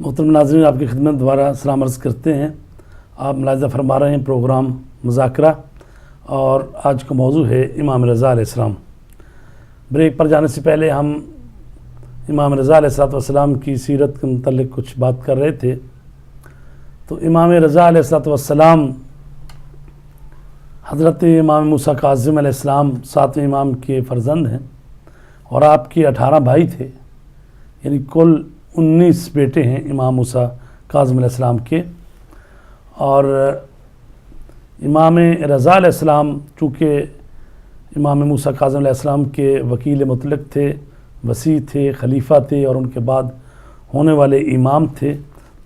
محترم ناظرین، آپ کی خدمت دوبارہ سلام عرض کرتے ہیں۔ آپ ملاحظہ فرما رہے ہیں پروگرام مذاکرہ، اور آج کا موضوع ہے امام رضا علیہ السلام۔ بریک پر جانے سے پہلے ہم امام رضا علیہ السلام کی سیرت کے متعلق کچھ بات کر رہے تھے۔ تو امام رضا علیہ السلام حضرت امام موسیٰ کاظم علیہ السلام 7ویں امام کے فرزند ہیں، اور آپ کے 18 بھائی تھے، یعنی کل 19 بیٹے ہیں امام موسیٰ کاظم علیہ السلام کے۔ اور امام رضا علیہ السلام چونکہ امام موسیٰ کاظم علیہ السلام کے وکیل مطلق تھے، وصی تھے، خلیفہ تھے، اور ان کے بعد ہونے والے امام تھے،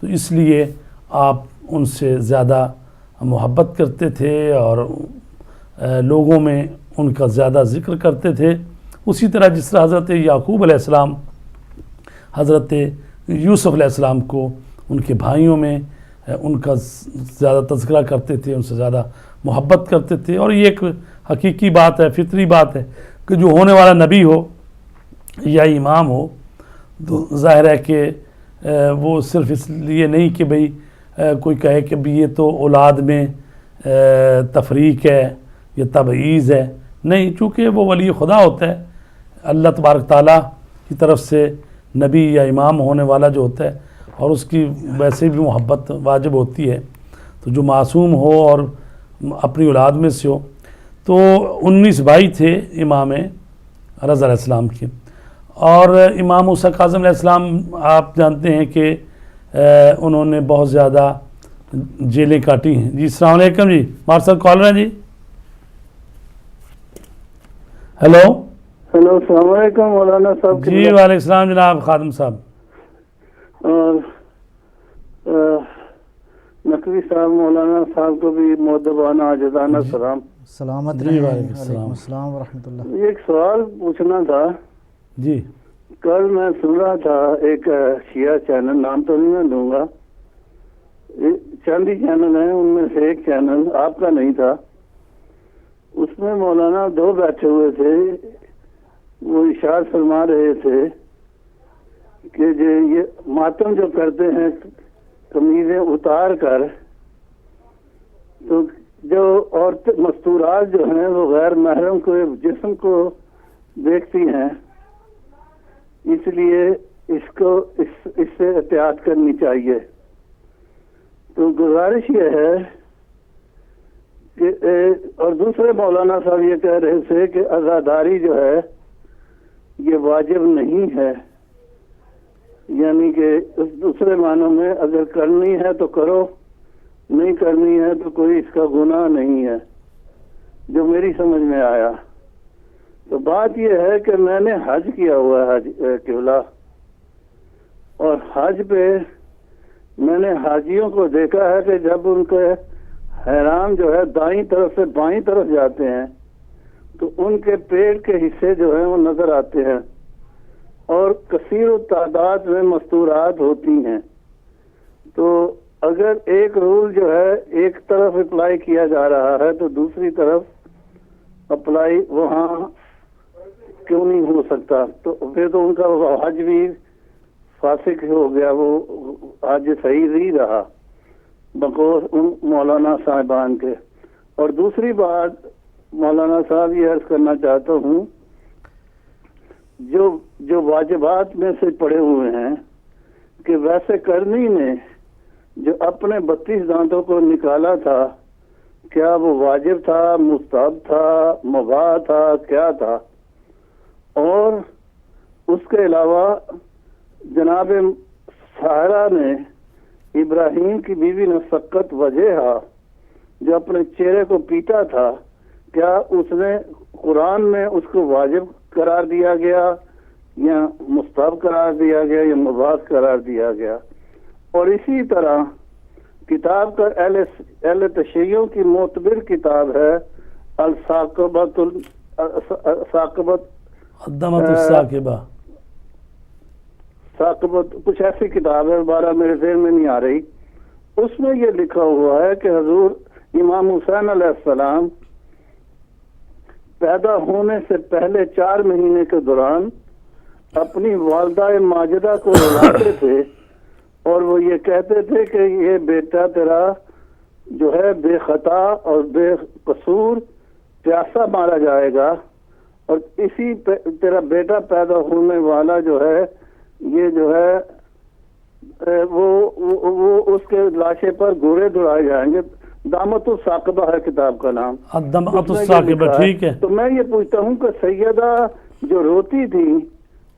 تو اس لیے آپ ان سے زیادہ محبت کرتے تھے اور لوگوں میں ان کا زیادہ ذکر کرتے تھے۔ اسی طرح جس طرح حضرت یعقوب علیہ السلام حضرت یوسف علیہ السلام کو ان کے بھائیوں میں ان کا زیادہ تذکرہ کرتے تھے، ان سے زیادہ محبت کرتے تھے۔ اور یہ ایک حقیقی بات ہے، فطری بات ہے کہ جو ہونے والا نبی ہو یا امام ہو، تو ظاہر ہے کہ وہ صرف اس لیے نہیں کہ بھئی کوئی کہے کہ بھی یہ تو اولاد میں تفریق ہے یا تبعیض ہے، نہیں، چونکہ وہ ولی خدا ہوتا ہے، اللہ تبارک تعالیٰ کی طرف سے نبی یا امام ہونے والا جو ہوتا ہے، اور اس کی ویسے بھی محبت واجب ہوتی ہے، تو جو معصوم ہو اور اپنی اولاد میں سے ہو۔ تو 19 بھائی تھے امام رضا علیہ السلام کے، اور امام موسیٰ کاظم علیہ السلام آپ جانتے ہیں کہ انہوں نے بہت زیادہ جیلیں کاٹی ہیں۔ جی السلام علیکم، جی ہمارے ساتھ کالر ہیں، جی ہیلو۔ ہیلو، السلام علیکم مولانا صاحب۔ جی وعلیکم السلام جناب خادم صاحب۔ اور نقوی صاحب مولانا صاحب کو بھی مؤدبانہ عاجزانہ سلام۔ سلامت جی رہیں۔ وعلیکم السلام ورحمۃ اللہ۔ ایک سوال پوچھنا تھا۔ جی کل میں سن رہا تھا ایک شیعہ چینل، نام تو نہیں میں دوں گا، چند ہی چینل ہیں، ان میں سے ایک چینل آپ کا نہیں تھا، اس میں مولانا 2 بیٹھے ہوئے تھے، وہ اشارہ فرما رہے تھے کہ یہ ماتم جو کرتے ہیں قمیضیں اتار کر، تو جو عورت مستورات جو ہیں وہ غیر محرم کو جسم کو دیکھتی ہیں، اس لیے اس سے احتیاط کرنی چاہیے۔ تو گزارش یہ ہے کہ اور دوسرے مولانا صاحب یہ کہہ رہے تھے کہ عزاداری جو ہے یہ واجب نہیں ہے، یعنی کہ اس دوسرے معنوں میں اگر کرنی ہے تو کرو، نہیں کرنی ہے تو کوئی اس کا گناہ نہیں ہے، جو میری سمجھ میں آیا۔ تو بات یہ ہے کہ میں نے حج کیا ہوا ہے، حج قبلہ، اور حج پہ میں نے حاجیوں کو دیکھا ہے کہ جب ان کے حرام جو ہے دائیں طرف سے بائیں طرف جاتے ہیں تو ان کے پیٹ کے حصے جو ہیں وہ نظر آتے ہیں، اور کثیر تعداد میں مستورات ہوتی ہیں۔ تو اگر ایک رول جو ہے ایک طرف اپلائی کیا جا رہا ہے تو دوسری طرف اپلائی وہاں کیوں نہیں ہو سکتا؟ تو پھر تو ان کا حج بھی فاسق ہو گیا، وہ حج صحیح نہیں رہا بقول ان مولانا صاحبان کے۔ اور دوسری بات مولانا صاحب یہ عرض کرنا چاہتا ہوں، جو واجبات میں سے پڑے ہوئے ہیں کہ ویسے کرنی نے جو اپنے 32 دانتوں کو نکالا تھا، کیا وہ واجب تھا، مستحب تھا، مباح تھا، کیا تھا؟ اور اس کے علاوہ جناب سارا نے ابراہیم کی بیوی نے سقط وجہ جو اپنے چہرے کو پیٹا تھا، کیا اس نے قرآن میں اس کو واجب قرار دیا گیا یا مستحب قرار دیا گیا یا مباح قرار دیا گیا؟ اور اسی طرح کتاب کا اہل تشیعوں کی معتبر کتاب ہے الثاقبۃ ثاقبۃ کچھ ایسی کتاب ہے، بارہ میرے ذہن میں نہیں آ رہی، اس میں یہ لکھا ہوا ہے کہ حضور امام حسین علیہ السلام پیدا ہونے سے پہلے 4 مہینے کے دوران اپنی والدہ ماجدہ کو رلاتے تھے اور وہ یہ کہتے تھے کہ یہ بیٹا تیرا جو ہے بے خطا اور بے قصور پیاسا مارا جائے گا، اور اسی تیرا بیٹا پیدا ہونے والا جو ہے یہ جو ہے وہ اس کے لاشے پر گھوڑے دوڑائے جائیں گے۔ دامت الثاقبہ ہے کتاب کا نام۔ دامت الثاقبہ، ٹھیک ہے۔ تو میں یہ پوچھتا ہوں کہ سیدہ جو روتی تھی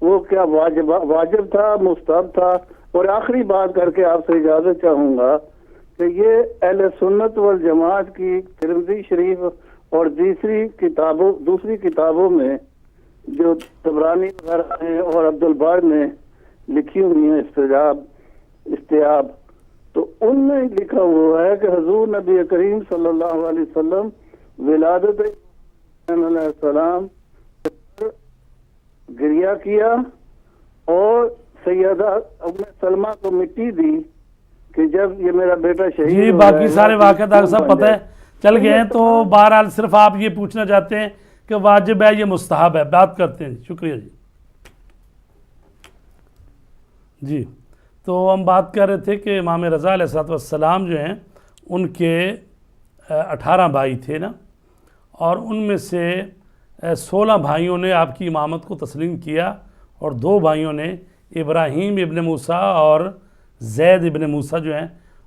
وہ کیا واجب تھا، مستحب تھا؟ اور آخری بات کر کے آپ سے اجازت چاہوں گا کہ یہ اہل سنت والجماعت کی ترمذی شریف اور دوسری کتابوں میں جو طبرانی وغیرہ ہیں اور عبد البار نے لکھی ہوئی ہیں استیاب، تو ان میں لکھا ہوا ہے کہ حضور نبی کریم صلی اللہ علیہ وسلم ولادت علیہ السلام گریہ کیا اور سیدہ ام سلمہ کو مٹی دی کہ جب یہ میرا بیٹا شہید جی باقی سارے واقعات ڈاکٹر صاحب پتہ ہے چل گئے ہیں، تو بہرحال صرف آپ یہ پوچھنا چاہتے ہیں کہ واجب ہے یہ مستحب ہے، بات کرتے ہیں۔ شکریہ جی۔ جی تو ہم بات کر رہے تھے کہ امام رضا علیہ السلام جو ہیں ان کے 18 بھائی تھے نا، اور ان میں سے 16 بھائیوں نے آپ کی امامت کو تسلیم کیا، اور 2 بھائیوں نے ابراہیم ابن موسیٰ اور زید ابن موسیٰ جو ہیں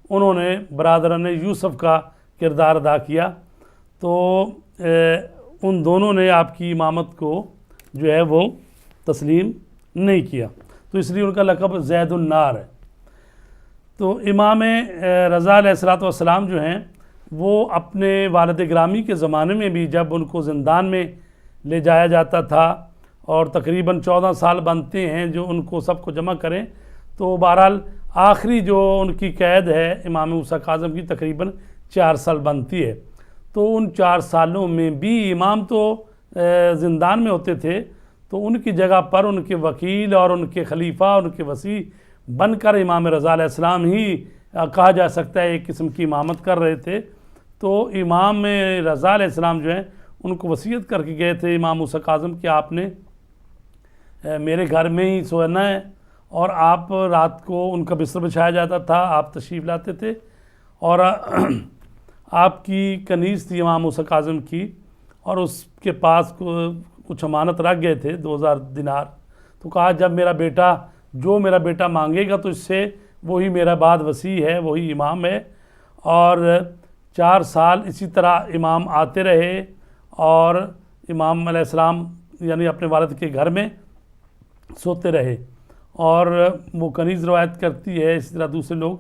انہوں نے برادران یوسف کا کردار ادا کیا۔ تو ان دونوں نے آپ کی امامت کو جو ہے وہ تسلیم نہیں کیا، تو اس لیے ان کا لقب زید النار ہے۔ تو امام رضا علیہ السلام جو ہیں وہ اپنے والد گرامی کے زمانے میں بھی جب ان کو زندان میں لے جایا جاتا تھا، اور تقریباً 14 سال بنتے ہیں جو ان کو سب کو جمع کریں، تو بہرحال آخری جو ان کی قید ہے امام موسیٰ کاظم کی تقریباً 4 سال بنتی ہے۔ تو ان 4 سالوں میں بھی امام تو زندان میں ہوتے تھے، تو ان کی جگہ پر ان کے وکیل اور ان کے خلیفہ، ان کے وصی بن کر امام رضا علیہ السلام ہی کہا جا سکتا ہے ایک قسم کی امامت کر رہے تھے۔ تو امام رضا علیہ السلام جو ہیں ان کو وصیت کر کے گئے تھے امام موسیٰ کاظم کہ آپ نے میرے گھر میں ہی سونا ہے، اور آپ رات کو ان کا بستر بچھایا جاتا تھا، آپ تشریف لاتے تھے، اور آپ کی کنیز تھی امام موسیٰ کاظم کی، اور اس کے پاس کچھ امانت رکھ گئے تھے 2000 دینار۔ تو کہا جب میرا بیٹا مانگے گا تو اس سے وہی میرا بعد وصی ہے، وہی امام ہے۔ اور 4 سال اسی طرح امام آتے رہے، اور امام علیہ السلام یعنی اپنے والد کے گھر میں سوتے رہے۔ اور وہ کنیز روایت کرتی ہے، اسی طرح دوسرے لوگ،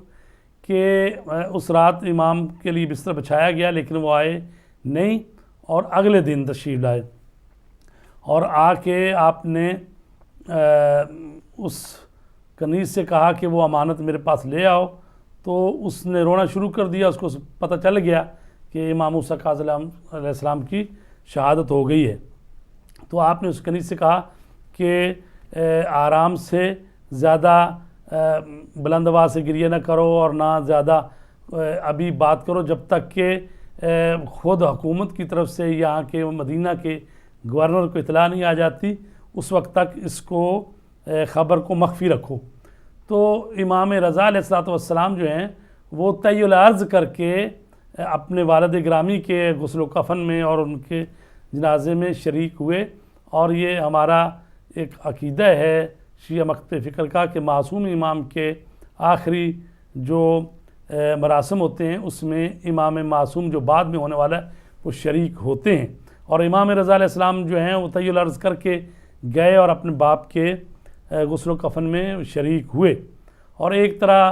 کہ اس رات امام کے لیے بستر بچھایا گیا لیکن وہ آئے نہیں، اور اگلے دن تشریف لائے، اور آ کے آپ نے اس کنیز سے کہا کہ وہ امانت میرے پاس لے آؤ۔ تو اس نے رونا شروع کر دیا، اس کو پتہ چل گیا کہ امام موسیٰ کاظم علیہ السلام کی شہادت ہو گئی ہے۔ تو آپ نے اس کنیز سے کہا کہ آرام سے، زیادہ بلند آواز سے گریہ نہ کرو، اور نہ زیادہ ابھی بات کرو جب تک کہ خود حکومت کی طرف سے یہاں کے مدینہ کے گورنر کو اطلاع نہیں آ جاتی، اس وقت تک اس کو خبر کو مخفی رکھو۔ تو امام رضا علیہ السلام جو ہیں وہ طی العرض کر کے اپنے والد گرامی کے غسل و کفن میں اور ان کے جنازے میں شریک ہوئے، اور یہ ہمارا ایک عقیدہ ہے شیعہ مکتب فکر کا کہ معصوم امام کے آخری جو مراسم ہوتے ہیں اس میں امام معصوم جو بعد میں ہونے والا ہے وہ شریک ہوتے ہیں۔ اور امام رضا علیہ السلام جو ہیں وہ طی العرض کر کے گئے اور اپنے باپ کے غسل و کفن میں شریک ہوئے۔ اور ایک طرح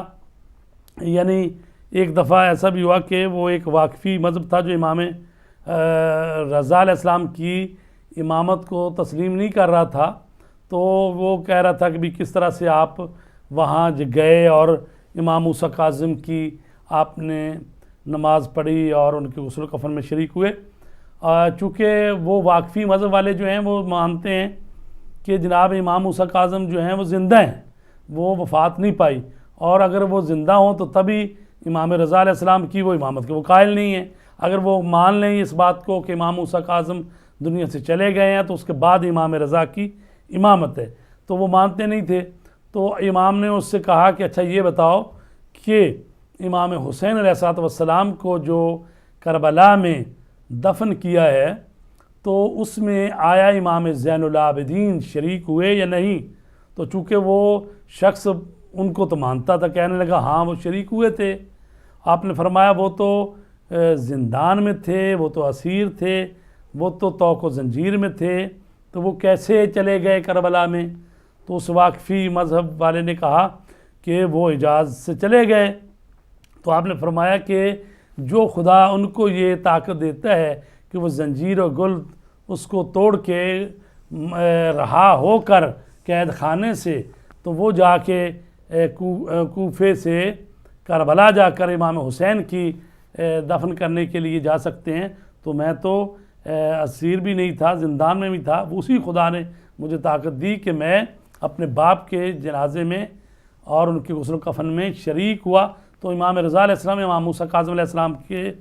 یعنی ایک دفعہ ایسا بھی ہوا کہ وہ ایک واقفی مذہب تھا جو امام رضا علیہ السلام کی امامت کو تسلیم نہیں کر رہا تھا، تو وہ کہہ رہا تھا کہ بھی کس طرح سے آپ وہاں گئے اور امام موسیٰ کاظم کی آپ نے نماز پڑھی اور ان کے غسل و کفن میں شریک ہوئے۔ چونکہ وہ واقفی مذہب والے جو ہیں وہ مانتے ہیں کہ جناب امام موسیٰ کاظم جو ہیں وہ زندہ ہیں، وہ وفات نہیں پائی، اور اگر وہ زندہ ہوں تو تبھی امام رضا علیہ السلام کی وہ امامت کے وہ قائل نہیں ہیں۔ اگر وہ مان لیں اس بات کو کہ امام موسیٰ کاظم دنیا سے چلے گئے ہیں تو اس کے بعد امام رضا کی امامت ہے، تو وہ مانتے نہیں تھے۔ تو امام نے اس سے کہا کہ اچھا یہ بتاؤ کہ امام حسین علیہ السلام کو جو کربلا میں دفن کیا ہے تو اس میں آیا امام زین العابدین شریک ہوئے یا نہیں؟ تو چونکہ وہ شخص ان کو تو مانتا تھا، کہنے لگا ہاں وہ شریک ہوئے تھے۔ آپ نے فرمایا وہ تو زندان میں تھے، وہ تو اسیر تھے، وہ تو طوق و زنجیر میں تھے، تو وہ کیسے چلے گئے کربلا میں؟ تو اس واقفی مذہب والے نے کہا کہ وہ حجاز سے چلے گئے۔ تو آپ نے فرمایا کہ جو خدا ان کو یہ طاقت دیتا ہے کہ وہ زنجیر و گل اس کو توڑ کے رہا ہو کر قید خانے سے تو وہ جا کے کوفے سے کربلا جا کر امام حسین کی دفن کرنے کے لیے جا سکتے ہیں، تو میں تو اسیر بھی نہیں تھا، زندان میں بھی تھا، اسی خدا نے مجھے طاقت دی کہ میں اپنے باپ کے جنازے میں اور ان کے غسل و کفن میں شریک ہوا۔ تو امام رضا علیہ السلام امام موسیٰ کاظم علیہ السلام کے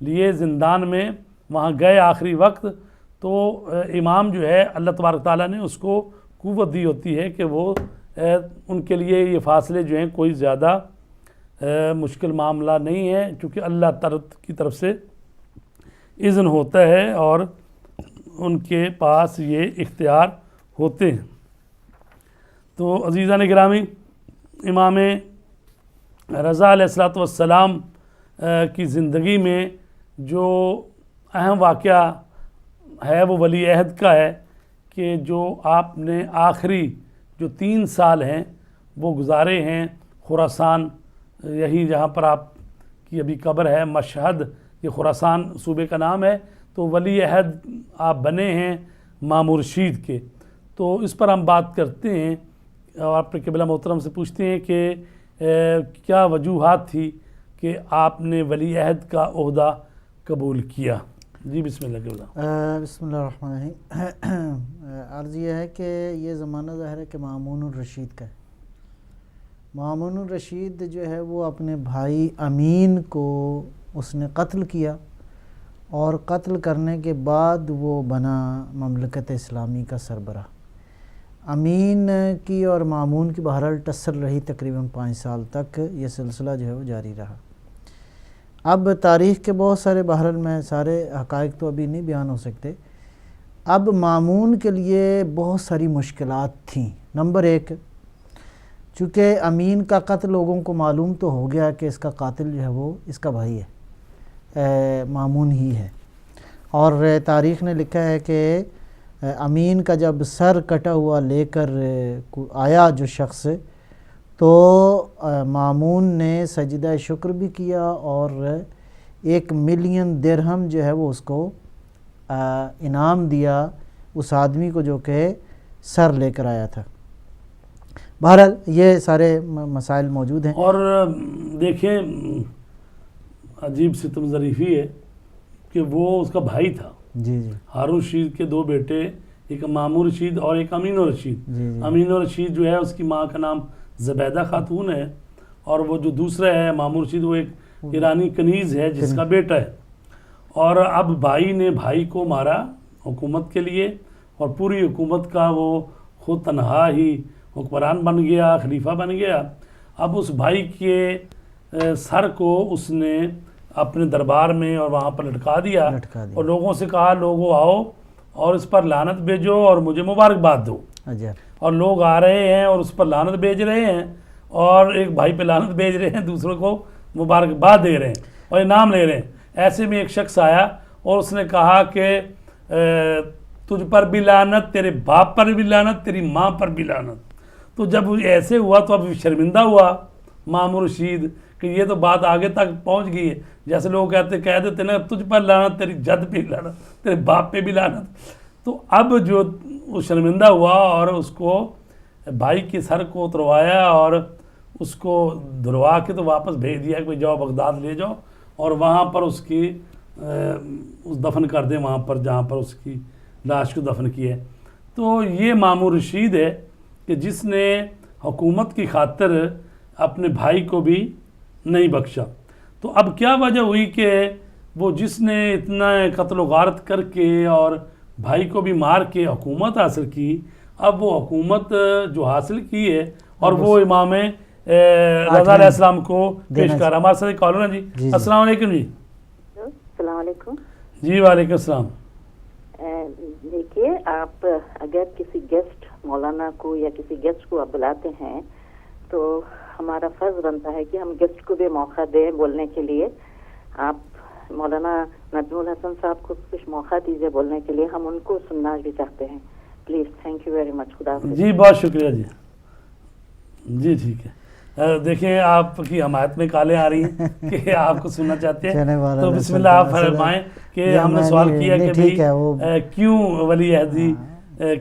لیے زندان میں وہاں گئے آخری وقت، تو امام جو ہے اللہ تبارک تعالیٰ نے اس کو قوت دی ہوتی ہے کہ وہ ان کے لیے یہ فاصلے جو ہیں کوئی زیادہ مشکل معاملہ نہیں ہے، چونکہ اللہ تعالیٰ کی طرف سے اذن ہوتا ہے اور ان کے پاس یہ اختیار ہوتے ہیں۔ تو عزیزان گرامی، امام رضا علیہ السلام کی زندگی میں جو اہم واقعہ ہے وہ ولی عہد کا ہے کہ جو آپ نے آخری جو 3 سال ہیں وہ گزارے ہیں خراسان، یہی جہاں پر آپ کی ابھی قبر ہے مشہد، یہ خراسان صوبے کا نام ہے، تو ولی عہد آپ بنے ہیں مامور رشید کے۔ تو اس پر ہم بات کرتے ہیں اور اپنے قبلہ محترم سے پوچھتے ہیں کہ کیا وجوہات تھی کہ آپ نے ولی عہد کا عہدہ قبول کیا؟ جی بسم اللہ قبلہ۔ بسم اللہ الرحمن الرحیم۔ عرض یہ ہے کہ یہ زمانہ ظاہر ہے کہ مامون الرشید کا ہے۔ مامون الرشید جو ہے وہ اپنے بھائی امین کو اس نے قتل کیا، اور قتل کرنے کے بعد وہ بنا مملکت اسلامی کا سربراہ۔ امین کی اور مامون کی بہرحال ٹسر رہی تقریباً 5 سال تک، یہ سلسلہ جو ہے وہ جاری رہا۔ اب تاریخ کے بہت سارے بہرحال میں سارے حقائق تو ابھی نہیں بیان ہو سکتے۔ اب مامون کے لیے بہت ساری مشکلات تھیں۔ نمبر 1، چونکہ امین کا قتل لوگوں کو معلوم تو ہو گیا کہ اس کا قاتل جو ہے وہ اس کا بھائی ہے، مامون ہی ہے، اور تاریخ نے لکھا ہے کہ امین کا جب سر کٹا ہوا لے کر آیا جو شخص، تو مامون نے سجدہ شکر بھی کیا اور 1 ملین درہم جو ہے وہ اس کو انعام دیا اس آدمی کو جو کہ سر لے کر آیا تھا۔ بہرحال یہ سارے مسائل موجود ہیں۔ اور دیکھیں عجیب ستم ظریفی ہے کہ وہ اس کا بھائی تھا، جی جی، ہارون رشید کے 2 بیٹے، ایک مامور رشید اور ایک امین رشید۔ جی جی، امین رشید جو ہے اس کی ماں کا نام زبیدہ خاتون ہے، اور وہ جو دوسرا ہے مامور رشید وہ ایک ایرانی کنیز ہے جس کا بیٹا ہے۔ اور اب بھائی نے بھائی کو مارا حکومت کے لیے، اور پوری حکومت کا وہ خود تنہا ہی حکمران بن گیا، خلیفہ بن گیا۔ اب اس بھائی کے سر کو اس نے اپنے دربار میں اور وہاں پر لٹکا دیا، اور لوگوں سے کہا لوگوں آؤ اور اس پر لعنت بھیجو اور مجھے مبارکباد دو۔ اور لوگ آ رہے ہیں اور اس پر لعنت بھیج رہے ہیں، اور ایک بھائی پہ لعنت بھیج رہے ہیں، دوسروں کو مبارکباد دے رہے ہیں اور انعام لے رہے ہیں۔ ایسے میں ایک شخص آیا اور اس نے کہا کہ تجھ پر بھی لعنت، تیرے باپ پر بھی لعنت، تیری ماں پر بھی لعنت۔ تو جب ایسے ہوا تو اب شرمندہ ہوا مامور رشید کہ یہ تو بات آگے تک پہنچ گئی ہے، جیسے لوگ کہہ دیتے نا تجھ پر لعنت، تیری جد پہ لعنت، تیرے باپ پہ بھی لعنت۔ تو اب جو وہ شرمندہ ہوا اور اس کو بھائی کے سر کو اتروایا اور اس کو دھلوا کے تو واپس بھیج دیا کہ جاؤ بغداد لے جاؤ اور وہاں پر اس کی اس دفن کر دیں، وہاں پر جہاں پر اس کی لاش کو دفن کیا ہے۔ تو یہ مامور رشید ہے کہ جس نے حکومت کی خاطر اپنے بھائی کو بھی نہیں بخشا۔ تو اب کیا وجہ ہوئی کہ وہ جس نے اتنا قتل و غارت کر کے اور بھائی کو بھی مار کے حکومت حاصل کی، اب وہ حکومت جو حاصل کی ہے اور وہ امام رضا علیہ السلام کو پیش کر رہا ہے. ہمارے ساتھ ایک کالر ہے جی. السلام علیکم جی. السلام علیکم جی وعلیکم السلام. دیکھیے آپ اگر کسی گیسٹ مولانا کو یا کسی گیسٹ کو آپ بلاتے ہیں تو ہمارا فرض بنتا ہے کہ ہم گیسٹ کو بھی موقع دیں بولنے کے لیے. آپ مولانا نجم الحسن صاحب کو کچھ موقع دیجیے بولنے کے لیے, ہم ان کو سننا بھی چاہتے ہیں. Please, thank you very much. خدا حافظ. جی بہت شکریہ جی. جی ٹھیک ہے. دیکھیں آپ کی حمایت میں کالیں آ رہی ہیں کہ آپ کو سننا چاہتے ہیں, تو بسم اللہ آپ فرمائیں کہ ہم نے سوال کیا کہ بھئی کیوں ولی عہدی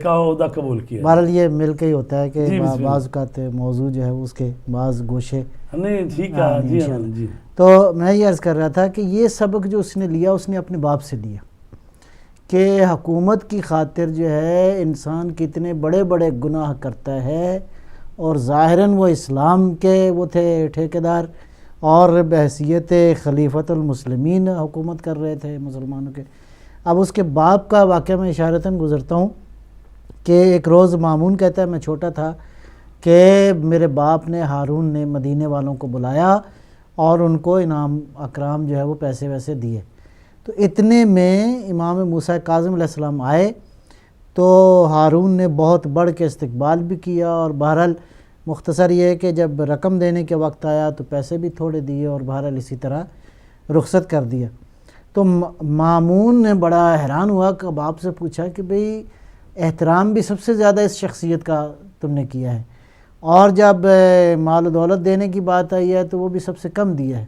کا عہدہ قبول کیا. بہرحال یہ مل کے ہی ہوتا ہے کہ بعض اوقات موضوع جو ہے اس کے بعض گوشے. نہیں ٹھیک ہے جی. جی تو میں یہ عرض کر رہا تھا کہ یہ سبق جو اس نے لیا اس نے اپنے باپ سے لیا کہ حکومت کی خاطر جو ہے انسان کتنے بڑے بڑے گناہ کرتا ہے, اور ظاہراً وہ اسلام کے وہ تھے ٹھیکیدار اور بحیثیت خلیفۃ المسلمین حکومت کر رہے تھے مسلمانوں کے. اب اس کے باپ کا واقعہ میں اشارتاً گزرتا ہوں کہ ایک روز مامون کہتا ہے میں چھوٹا تھا کہ میرے باپ نے ہارون نے مدینے والوں کو بلایا اور ان کو انعام اکرام جو ہے وہ پیسے ویسے دیے. تو اتنے میں امام موسیٰ کاظم علیہ السلام آئے تو ہارون نے بہت بڑھ کے استقبال بھی کیا, اور بہرحال مختصر یہ ہے کہ جب رقم دینے کے وقت آیا تو پیسے بھی تھوڑے دیے اور بہرحال اسی طرح رخصت کر دیا. تو مامون نے بڑا حیران ہوا کہ باپ سے پوچھا کہ بھئی احترام بھی سب سے زیادہ اس شخصیت کا تم نے کیا ہے, اور جب مال و دولت دینے کی بات آئی ہے تو وہ بھی سب سے کم دیا ہے.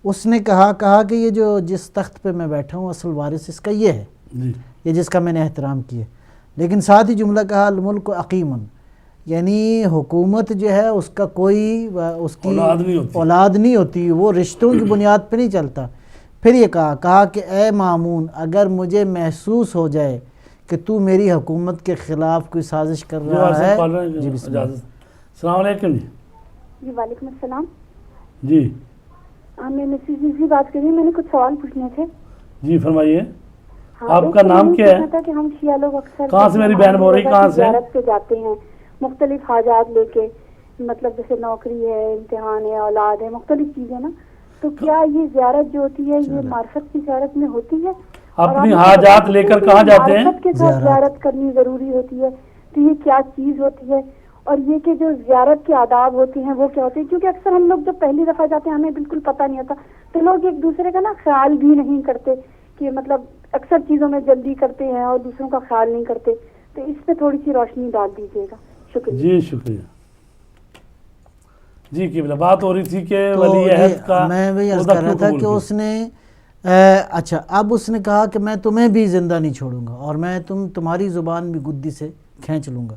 اس نے کہا کہ یہ جو جس تخت پہ میں بیٹھا ہوں اصل وارث اس کا یہ ہے, یہ جس کا میں نے احترام کیا. لیکن ساتھ ہی جملہ کہا الملک عقیمن, یعنی حکومت جو ہے اس کا کوئی اس کی اولاد نہیں ہوتی, وہ رشتوں کی بنیاد پہ نہیں چلتا. پھر یہ کہا کہ اے مامون اگر مجھے محسوس ہو جائے کہ تو میری حکومت کے خلاف کوئی سازش کر رہا ہے. جی بسم اللہ. السلام علیکم جی. جی وعلیکم السلام. جی میں مسز جی بات کر رہی ہوں, میں نے کچھ سوال پوچھنے تھے. جی فرمائیے. آپ کا نام کیا ہے؟ تھا کہ ہم شیعہ لوگ اکثر کہاں سے میری بہن بول رہی, کہاں سے؟ زیارت پہ جاتے ہیں مختلف حاجات لے کے, مطلب جیسے نوکری ہے, امتحان ہے, اولاد ہے, مختلف چیزیں نا. تو کیا یہ زیارت جو ہوتی ہے یہ معرفت کی زیارت میں ہوتی ہے؟ اپنی حاجات لے کر کہاں جاتے ہیں؟ معرفت کے ساتھ زیارت کرنی ضروری ہوتی ہے, تو یہ کیا چیز ہوتی ہے؟ اور یہ کہ جو زیارت کے آداب ہوتی ہیں وہ کیا ہوتی ہے؟ کیونکہ اکثر ہم لوگ جب پہلی دفعہ جاتے ہیں ہمیں بالکل پتہ نہیں ہوتا, تو لوگ ایک دوسرے کا نا خیال بھی نہیں کرتے کہ مطلب اکثر چیزوں میں جلدی کرتے ہیں اور دوسروں کا خیال نہیں کرتے. تو اس پہ تھوڑی سی روشنی ڈال دیجیے گا. شکریہ. جی شکریہ. جی قبلہ بات ہو رہی تھی کہ ولی عہد کا میں وہی عرض کر رہا تھا کہ اس نے اچھا اب اس نے کہا کہ میں تمہیں بھی زندہ نہیں چھوڑوں گا اور میں تمہاری زبان بھی گدی سے کھینچ لوں گا.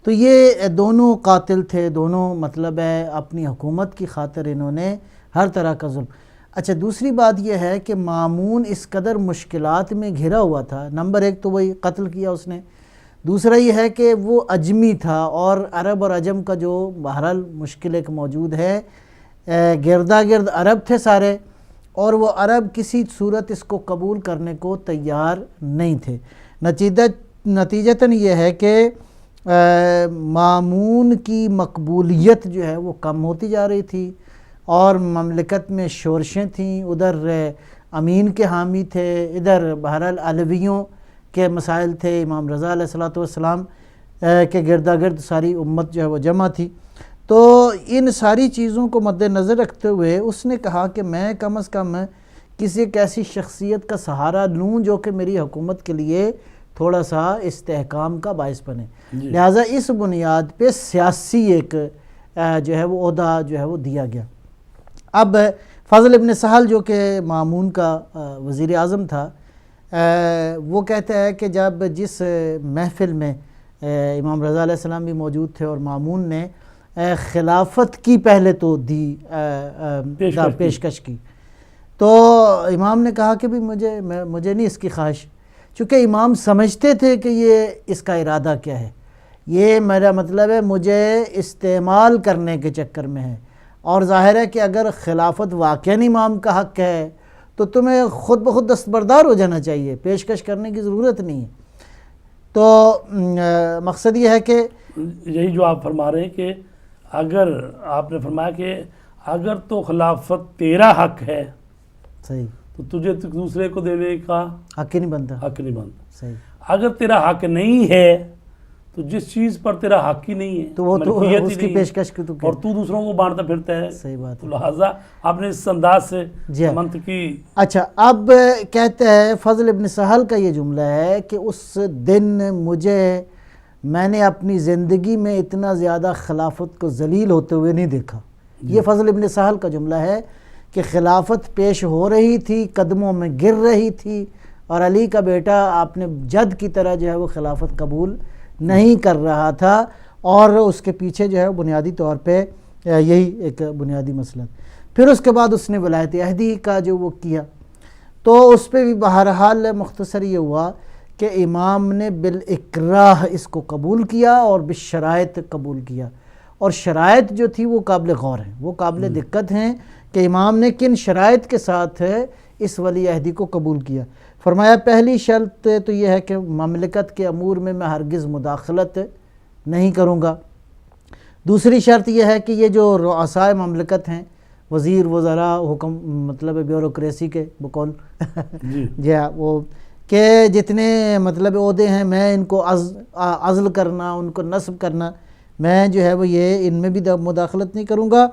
تو یہ دونوں قاتل تھے, دونوں مطلب ہے اپنی حکومت کی خاطر انہوں نے ہر طرح کا ظلم. اچھا دوسری بات یہ ہے کہ مامون اس قدر مشکلات میں گھرا ہوا تھا. نمبر ایک تو وہی قتل کیا اس نے, دوسرا یہ ہے کہ وہ اجمی تھا اور عرب اور عجم کا جو بہرحال مشکل ایک موجود ہے, گردا گرد عرب تھے سارے, اور وہ عرب کسی صورت اس کو قبول کرنے کو تیار نہیں تھے. نتیجتاً یہ ہے کہ مامون کی مقبولیت جو ہے وہ کم ہوتی جا رہی تھی اور مملکت میں شورشیں تھیں. ادھر امین کے حامی تھے, ادھر بہرحال علویوں کے مسائل تھے, امام رضا علیہ السلام کے گردا گرد ساری امت جو ہے وہ جمع تھی. تو ان ساری چیزوں کو مد نظر رکھتے ہوئے اس نے کہا کہ میں کم از کم کسی ایک ایسی شخصیت کا سہارا لوں جو کہ میری حکومت کے لیے تھوڑا سا استحکام کا باعث بنے. لہٰذا اس بنیاد پہ سیاسی ایک جو ہے وہ عہدہ جو ہے وہ دیا گیا. اب فضل ابن سہل جو کہ مامون کا وزیر اعظم تھا, وہ کہتا ہے کہ جب جس محفل میں امام رضا علیہ السلام بھی موجود تھے اور مامون نے خلافت کی پہلے تو دی پیشکش کی, تو امام نے کہا کہ بھی مجھے نہیں اس کی خواہش, چونکہ امام سمجھتے تھے کہ یہ اس کا ارادہ کیا ہے, یہ میرا مطلب ہے مجھے استعمال کرنے کے چکر میں ہے, اور ظاہر ہے کہ اگر خلافت واقعاً امام کا حق ہے تو تمہیں خود بخود دستبردار ہو جانا چاہیے, پیشکش کرنے کی ضرورت نہیں ہے. تو مقصد یہ ہے کہ یہی جو آپ فرما رہے ہیں کہ اگر آپ نے فرمایا کہ اگر تو خلافت تیرا حق ہے صحیح، تو تجھے دوسرے کو دینے کا حق ہی نہیں بنتا. حق نہیں بنتا. صحیح. اگر تیرا حق نہیں ہے تو جس چیز پر تیرا حق ہی نہیں ہے تو وہ تو ملکیت ہی اس کی نہیں ہے، پیشکش کی تو اور تو دوسروں کو بانٹتا پھرتا ہے. صحیح بات تو ہے. لہٰذا آپ نے اس انداز سے جی ہاں. منطقی. اچھا، اب کہتے ہیں فضل ابن سہل کا یہ جملہ ہے کہ اس دن میں نے اپنی زندگی میں اتنا زیادہ خلافت کو ذلیل ہوتے ہوئے نہیں دیکھا. یہ فضل ابن سہل کا جملہ ہے کہ خلافت پیش ہو رہی تھی، قدموں میں گر رہی تھی، اور علی کا بیٹا اپنے جد کی طرح جو ہے وہ خلافت قبول نہیں کر رہا تھا، اور اس کے پیچھے جو ہے بنیادی طور پہ یہی ایک بنیادی مسئلہ. پھر اس کے بعد اس نے ولایت عہدی کا جو وہ کیا، تو اس پہ بھی بہرحال مختصر یہ ہوا کہ امام نے بالاکراہ اس کو قبول کیا اور بالشرائط قبول کیا، اور شرائط جو تھی وہ قابل غور ہیں، وہ قابل دقت ہیں کہ امام نے کن شرائط کے ساتھ اس ولی عہدی کو قبول کیا. فرمایا پہلی شرط تو یہ ہے کہ مملکت کے امور میں ہرگز مداخلت نہیں کروں گا. دوسری شرط یہ ہے کہ یہ جو رؤسائے مملکت ہیں، وزیر وزراء، حکم مطلب بیوروکریسی کے بقول جی ہاں، وہ کہ جتنے مطلب عہدے ہیں میں ان کو عزل کرنا، ان کو نصب کرنا، میں جو ہے وہ یہ ان میں بھی مداخلت نہیں کروں گا.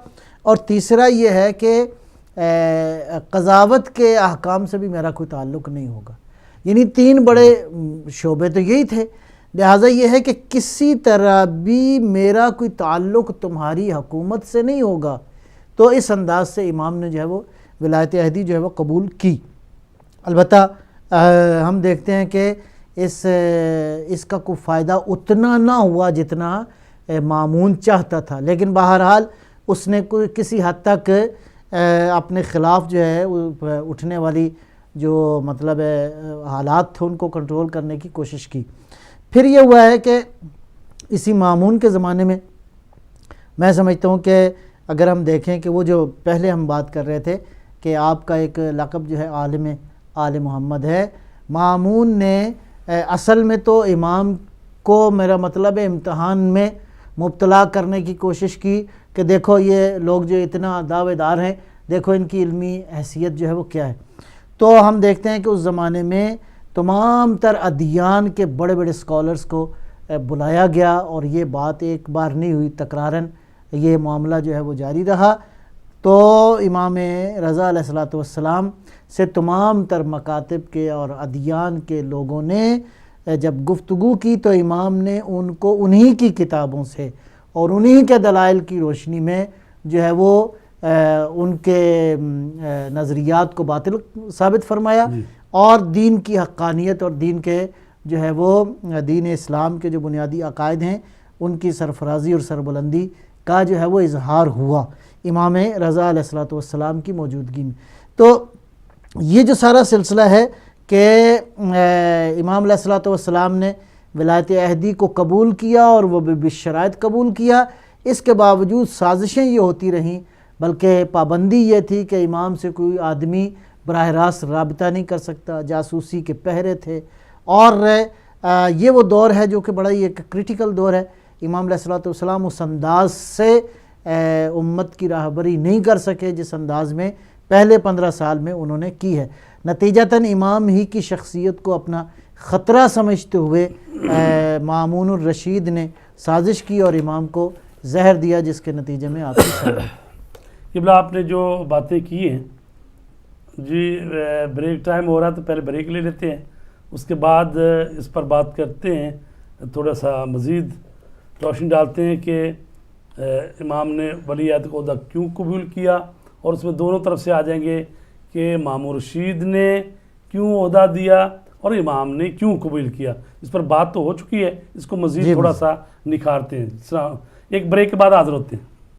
اور تیسرا یہ ہے کہ قضاوت کے احکام سے بھی میرا کوئی تعلق نہیں ہوگا. یعنی تین بڑے شعبے تو یہی تھے. لہٰذا یہ ہے کہ کسی طرح بھی میرا کوئی تعلق تمہاری حکومت سے نہیں ہوگا. تو اس انداز سے امام نے جو ہے وہ ولایت عہدی جو ہے وہ قبول کی. البتہ ہم دیکھتے ہیں کہ اس کا کوئی فائدہ اتنا نہ ہوا جتنا مامون چاہتا تھا، لیکن بہرحال اس نے کوئی کسی حد تک اپنے خلاف جو ہے اٹھنے والی جو مطلب حالات تھے ان کو کنٹرول کرنے کی کوشش کی. پھر یہ ہوا ہے کہ اسی مامون کے زمانے میں میں سمجھتا ہوں کہ اگر ہم دیکھیں کہ وہ جو پہلے ہم بات کر رہے تھے کہ آپ کا ایک لقب جو ہے عالم آل محمد ہے، مامون نے اصل میں تو امام کو میرا مطلب امتحان میں مبتلا کرنے کی کوشش کی کہ دیکھو یہ لوگ جو اتنا دعوے دار ہیں، دیکھو ان کی علمی حیثیت جو ہے وہ کیا ہے. تو ہم دیکھتے ہیں کہ اس زمانے میں تمام تر ادیان کے بڑے بڑے اسکالرز کو بلایا گیا، اور یہ بات ایک بار نہیں ہوئی، تکرارن یہ معاملہ جو ہے وہ جاری رہا. تو امام رضا علیہ السلام سے تمام تر مکاتب کے اور ادیان کے لوگوں نے جب گفتگو کی تو امام نے ان کو انہی کی کتابوں سے اور انہی کے دلائل کی روشنی میں جو ہے وہ ان کے نظریات کو باطل ثابت فرمایا، اور دین کی حقانیت اور دین کے جو ہے وہ دین اسلام کے جو بنیادی عقائد ہیں ان کی سرفرازی اور سربلندی کا جو ہے وہ اظہار ہوا امام رضا علیہ السلام کی موجودگی میں. تو یہ جو سارا سلسلہ ہے کہ امام علیہ السلام نے ولایت عہدی کو قبول کیا اور وہ بالشرائط قبول کیا. اس کے باوجود سازشیں یہ ہوتی رہیں، بلکہ پابندی یہ تھی کہ امام سے کوئی آدمی براہ راست رابطہ نہیں کر سکتا، جاسوسی کے پہرے تھے. اور یہ وہ دور ہے جو کہ بڑا ہی ایک کرٹیکل دور ہے. امام علیہ السلام اس انداز سے امت کی راہبری نہیں کر سکے جس انداز میں پہلے 15 سال میں انہوں نے کی ہے. نتیجتاً امام ہی کی شخصیت کو اپنا خطرہ سمجھتے ہوئے مامون الرشید نے سازش کی اور امام کو زہر دیا، جس کے نتیجے میں آپ کی سزا. قبلہ آپ نے جو باتیں کی ہیں جی، بریک ٹائم ہو رہا ہے تو پہلے بریک لے لیتے ہیں، اس کے بعد اس پر بات کرتے ہیں، تھوڑا سا مزید روشنی ڈالتے ہیں کہ امام نے ولی عہد کو عہدہ کیوں قبول کیا، اور اس میں دونوں طرف سے آ جائیں گے کہ مامون رشید نے کیوں عہدہ دیا اور امام نے کیوں قبول کیا. اس پر بات تو ہو چکی ہے، اس کو مزید تھوڑا سا نکھارتے ہیں. ایک بریک کے بعد حاضر ہوتے ہیں.